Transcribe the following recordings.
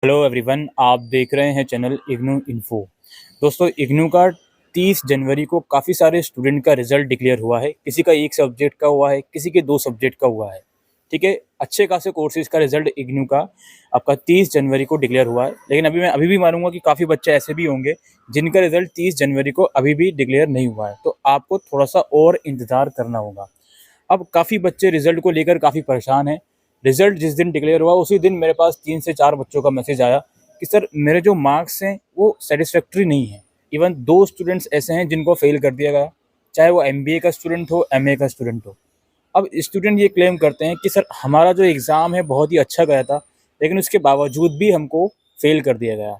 Hello everyone, आप देख रहे हैं चैनल इग्नू इन्फो। दोस्तों, इग्नू का 30 जनवरी को काफ़ी सारे स्टूडेंट का रिजल्ट डिक्लेयर हुआ है। किसी का एक सब्जेक्ट का हुआ है, किसी के 2 सब्जेक्ट का हुआ है। ठीक है, अच्छे खासे कोर्सेज का रिजल्ट इग्नू का आपका 30 जनवरी को डिक्लेयर हुआ है। लेकिन मैं अभी भी मानूंगा कि काफ़ी बच्चे ऐसे भी होंगे जिनका रिजल्ट 30 जनवरी को अभी भी डिक्लेयर नहीं हुआ है, तो आपको थोड़ा सा और इंतज़ार करना होगा। अब काफ़ी बच्चे रिजल्ट को लेकर काफ़ी परेशान हैं। रिजल्ट जिस दिन डिक्लेयर हुआ उसी दिन मेरे पास 3 से 4 बच्चों का मैसेज आया कि सर, मेरे जो मार्क्स हैं वो सेटिस्फैक्ट्री नहीं है। इवन 2 स्टूडेंट्स ऐसे हैं जिनको फेल कर दिया गया, चाहे वो एमबीए का स्टूडेंट हो, एमए का स्टूडेंट हो। अब स्टूडेंट ये क्लेम करते हैं कि सर, हमारा जो एग्ज़ाम है बहुत ही अच्छा गया था, लेकिन उसके बावजूद भी हमको फेल कर दिया गया।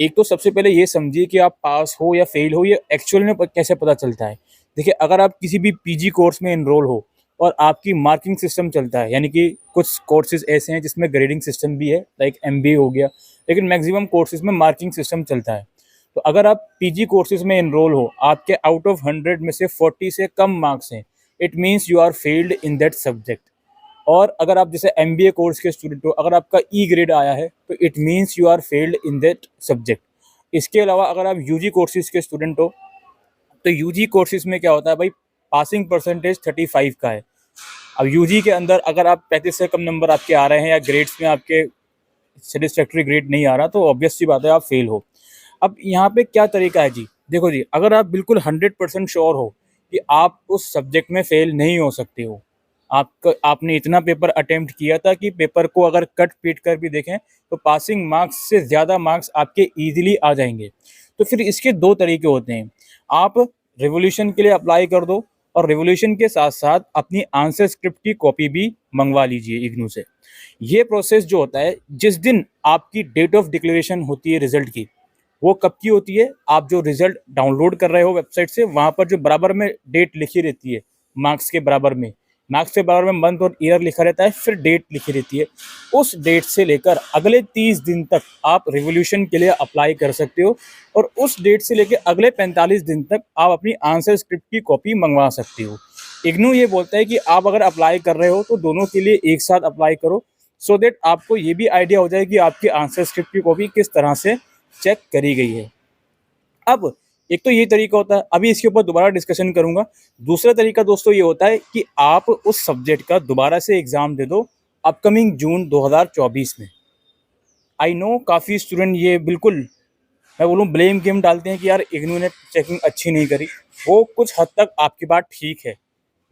एक तो सबसे पहले ये समझिए कि आप पास हो या फेल हो, ये एक्चुअल में कैसे पता चलता है। देखिए, अगर आप किसी भी पीजी कोर्स में एनरोल हो और आपकी मार्किंग सिस्टम चलता है, यानी कि कुछ कोर्सेज ऐसे हैं जिसमें ग्रेडिंग सिस्टम भी है, लाइक एमबीए हो गया, लेकिन मैक्सिमम कोर्सेज में मार्किंग सिस्टम चलता है। तो अगर आप पीजी कोर्सेज में एनरोल हो, आपके आउट ऑफ 100 में से 40 से कम मार्क्स हैं, it means you are failed in that subject. और अगर आप जैसे एमबीए कोर्स के स्टूडेंट हो, अगर आपका ई ग्रेड आया है, तो it means you are failed in that subject. इसके अलावा अगर आप यूजी कोर्सेज के स्टूडेंट हो, तो यूजी कोर्सेज में क्या होता है भाई, पासिंग परसेंटेज 35 का है। अब यूजी के अंदर अगर आप 35 से कम नंबर आपके आ रहे हैं या ग्रेड्स में आपके सेटिस्फैक्ट्री ग्रेड नहीं आ रहा, तो ऑब्वियस सी बात है, आप फेल हो। अब यहाँ पे क्या तरीका है जी, देखो जी, अगर आप बिल्कुल 100% श्योर हो कि आप उस सब्जेक्ट में फेल नहीं हो सकते हो, आपने इतना पेपर अटेम्प्ट किया था कि पेपर को अगर कट पीट कर भी देखें तो पासिंग मार्क्स से ज़्यादा मार्क्स आपके ईजिली आ जाएंगे, तो फिर इसके 2 तरीके होते हैं। आप रिवोल्यूशन के लिए अप्लाई कर दो, और रिवोल्यूशन के साथ साथ अपनी आंसर स्क्रिप्ट की कॉपी भी मंगवा लीजिए इग्नू से। ये प्रोसेस जो होता है, जिस दिन आपकी डेट ऑफ डिक्लेरेशन होती है रिजल्ट की, वो कब की होती है, आप जो रिजल्ट डाउनलोड कर रहे हो वेबसाइट से, वहाँ पर जो बराबर में डेट लिखी रहती है, मार्क्स के बराबर में, मार्क्स के बराबर में मंथ और ईयर लिखा रहता है, फिर डेट लिखी रहती है। उस डेट से लेकर अगले 30 दिन तक आप रिवोल्यूशन के लिए अप्लाई कर सकते हो, और उस डेट से लेकर अगले 45 दिन तक आप अपनी आंसर स्क्रिप्ट की कॉपी मंगवा सकते हो। इग्नू ये बोलता है कि आप अगर अप्लाई कर रहे हो तो दोनों के लिए एक साथ अप्लाई करो, सो दैट आपको ये भी आइडिया हो जाए कि आपकी आंसर स्क्रिप्ट की कॉपी किस तरह से चेक करी गई है। अब एक तो ये तरीका होता है, अभी इसके ऊपर दोबारा डिस्कशन करूंगा। दूसरा तरीका दोस्तों ये होता है कि आप उस सब्जेक्ट का दोबारा से एग्जाम दे दो अपकमिंग जून 2024 में। आई नो काफ़ी स्टूडेंट ये बिल्कुल, मैं बोलूँ, ब्लेम गेम डालते हैं कि यार इग्नू ने चेकिंग अच्छी नहीं करी। वो कुछ हद तक आपकी बात ठीक है।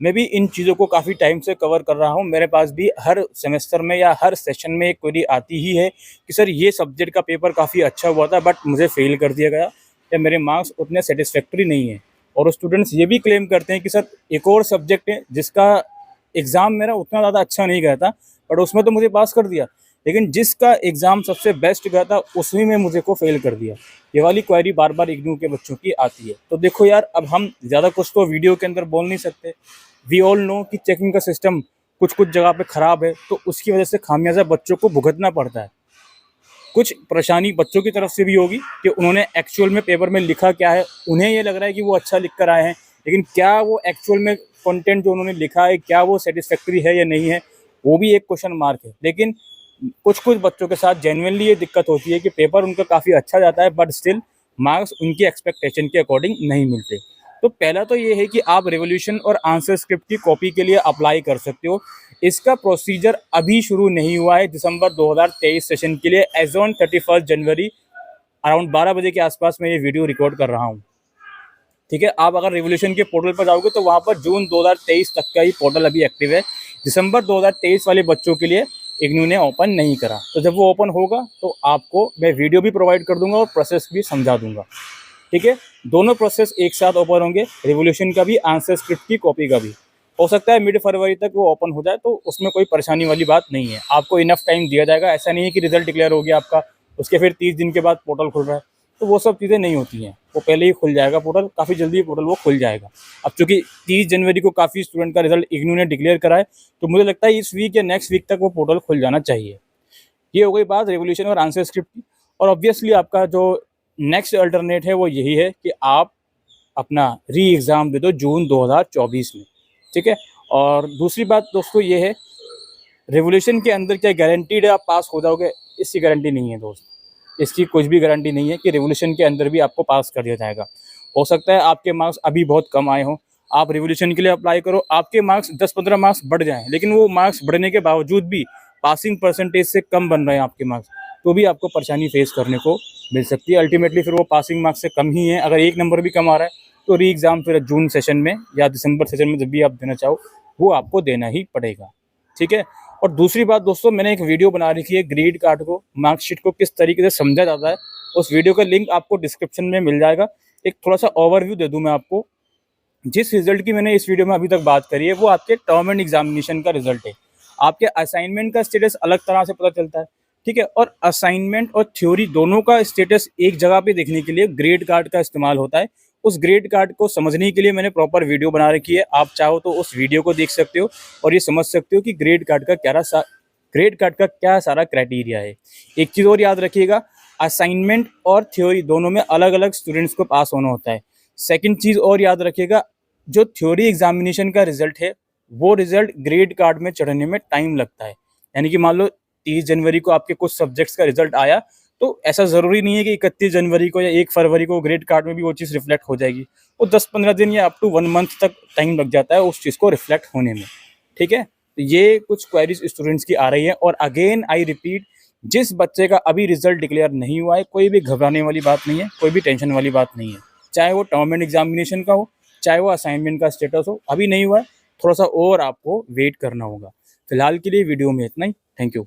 मैं भी इन चीज़ों को काफ़ी टाइम से कवर कर रहा हूँ। मेरे पास भी हर सेमेस्टर में या हर सेशन में एक क्वेरी आती ही है कि सर, ये सब्जेक्ट का पेपर काफ़ी अच्छा हुआ था बट मुझे फेल कर दिया गया, या मेरे मार्क्स उतने सेटिस्फैक्ट्री नहीं है। और स्टूडेंट्स ये भी क्लेम करते हैं कि सर, एक और सब्जेक्ट है जिसका एग्ज़ाम मेरा उतना ज़्यादा अच्छा नहीं गया था, बट उसमें तो मुझे पास कर दिया, लेकिन जिसका एग्ज़ाम सबसे बेस्ट गया था उसी में मुझे को फेल कर दिया। ये वाली क्वेरी बार बार इग्नू के बच्चों की आती है। तो देखो यार, अब हम ज़्यादा कुछ तो वीडियो के अंदर बोल नहीं सकते। वी ऑल नो कि चेकिंग का सिस्टम कुछ कुछ जगह पे ख़राब है, तो उसकी वजह से खामियाजा बच्चों को भुगतना पड़ता है। कुछ परेशानी बच्चों की तरफ से भी होगी कि उन्होंने एक्चुअल में पेपर में लिखा क्या है, उन्हें ये लग रहा है कि वो अच्छा लिख कर आए हैं, लेकिन क्या वो एक्चुअल में कंटेंट जो उन्होंने लिखा है, क्या वो सेटिस्फैक्ट्री है या नहीं है, वो भी एक क्वेश्चन मार्क है। लेकिन कुछ कुछ बच्चों के साथ जेन्युइनली ये दिक्कत होती है कि पेपर उनका काफ़ी अच्छा जाता है, बट स्टिल मार्क्स उनकी एक्सपेक्टेशन के अकॉर्डिंग नहीं मिलते। तो पहला तो ये है कि आप रिवोल्यूशन और आंसर स्क्रिप्ट की कॉपी के लिए अप्लाई कर सकते हो। इसका प्रोसीजर अभी शुरू नहीं हुआ है। दिसंबर 2023 सेशन के लिए एज ऑन 31 जनवरी अराउंड 12 बजे के आसपास मैं ये वीडियो रिकॉर्ड कर रहा हूँ। ठीक है, आप अगर रिवोल्यूशन के पोर्टल पर जाओगे तो वहाँ पर जून 2023 तक का ही पोर्टल अभी एक्टिव है। दिसंबर 2023 वाले बच्चों के लिए इग्नू ने ओपन नहीं करा। तो जब वो ओपन होगा तो आपको मैं वीडियो भी प्रोवाइड कर दूंगा और प्रोसेस भी समझा दूंगा। ठीक है, दोनों प्रोसेस एक साथ ओपन होंगे, रिवोल्यूशन का भी, आंसर स्क्रिप्ट की कॉपी का भी। हो सकता है मिड फरवरी तक वो ओपन हो जाए, तो उसमें कोई परेशानी वाली बात नहीं है। आपको इनफ टाइम दिया जाएगा। ऐसा नहीं है कि रिजल्ट डिक्लेयर हो गया आपका, उसके फिर 30 दिन के बाद पोर्टल खुल रहा है, तो वो सब चीज़ें नहीं होती हैं। वो पहले ही खुल जाएगा पोर्टल, काफ़ी जल्दी पोर्टल वो खुल जाएगा। अब चूँकि 30 जनवरी को काफ़ी स्टूडेंट का रिजल्ट इग्नू ने डिक्लेयर करा है, तो मुझे लगता है इस वीक या नेक्स्ट वीक तक वो पोर्टल खुल जाना चाहिए। ये हो गई बात रिवोल्यूशन और आंसर स्क्रिप्ट की। और ऑब्वियसली आपका जो नेक्स्ट अल्टरनेट है वो यही है कि आप अपना री एग्ज़ाम दे दो जून 2024 में। ठीक है, और दूसरी बात दोस्तों ये है, रिवोल्यूशन के अंदर क्या गारंटीड है आप पास हो जाओगे, इसकी गारंटी नहीं है दोस्त। इसकी कुछ भी गारंटी नहीं है कि रिवोल्यूशन के अंदर भी आपको पास कर दिया जाएगा। हो सकता है आपके मार्क्स अभी बहुत कम आए हों, आप रिवोल्यूशन के लिए अप्लाई करो, आपके मार्क्स 10-15 मार्क्स बढ़ जाएँ, लेकिन वो मार्क्स बढ़ने के बावजूद भी पासिंग परसेंटेज से कम बन रहे हैं आपके मार्क्स, तो भी आपको परेशानी फेस करने को मिल सकती है। अल्टीमेटली फिर वो पासिंग मार्क्स से कम ही है। अगर 1 नंबर भी कम आ रहा है तो री एग्ज़ाम फिर जून सेशन में या दिसंबर सेशन में जब भी आप देना चाहो, वो आपको देना ही पड़ेगा, ठीक है। और दूसरी बात दोस्तों, मैंने एक वीडियो बना रखी है ग्रेड कार्ड को, मार्कशीट को किस तरीके से समझा जाता है, उस वीडियो का लिंक आपको डिस्क्रिप्शन में मिल जाएगा। एक थोड़ा-सा ओवरव्यू दे दूँ मैं आपको। जिस रिजल्ट की मैंने इस वीडियो में अभी तक बात करी है, वो आपके टर्म एंड एग्जामिनेशन का रिजल्ट है। आपके असाइनमेंट का स्टेटस अलग तरह से पता चलता है, ठीक है। और असाइनमेंट और थ्योरी दोनों का स्टेटस एक जगह पे देखने के लिए ग्रेड कार्ड का इस्तेमाल होता है। उस ग्रेड कार्ड को समझने के लिए मैंने प्रॉपर वीडियो बना रखी है। आप चाहो तो उस वीडियो को देख सकते हो और ये समझ सकते हो कि ग्रेड कार्ड का क्या सारा क्राइटेरिया है। एक चीज़ और याद रखिएगा, असाइनमेंट और थ्योरी दोनों में अलग-अलग स्टूडेंट्स को पास होना होता है। सेकंड चीज़ और याद रखिएगा, जो थ्योरी एग्जामिनेशन का रिजल्ट है, वो रिजल्ट ग्रेड कार्ड में चढ़ने में टाइम लगता है। यानी कि मान लो 30 जनवरी को आपके कुछ सब्जेक्ट्स का रिजल्ट आया, तो ऐसा ज़रूरी नहीं है कि 31 जनवरी को या 1 फरवरी को ग्रेड कार्ड में भी वो चीज़ रिफ्लेक्ट हो जाएगी। वो 10-15 दिन या अप टू 1 मंथ तक टाइम लग जाता है उस चीज़ को रिफ्लेक्ट होने में, ठीक है। तो ये कुछ क्वेरीज स्टूडेंट्स की आ रही है। और अगेन आई रिपीट, जिस बच्चे का अभी रिजल्ट डिक्लेयर नहीं हुआ है, कोई भी घबराने वाली बात नहीं है, कोई भी टेंशन वाली बात नहीं है। चाहे वो टर्म एंड एग्जामिनेशन का हो, चाहे वो असाइनमेंट का स्टेटस हो, अभी नहीं हुआ है, थोड़ा सा और आपको वेट करना होगा। फिलहाल के लिए वीडियो में इतना ही। Thank you.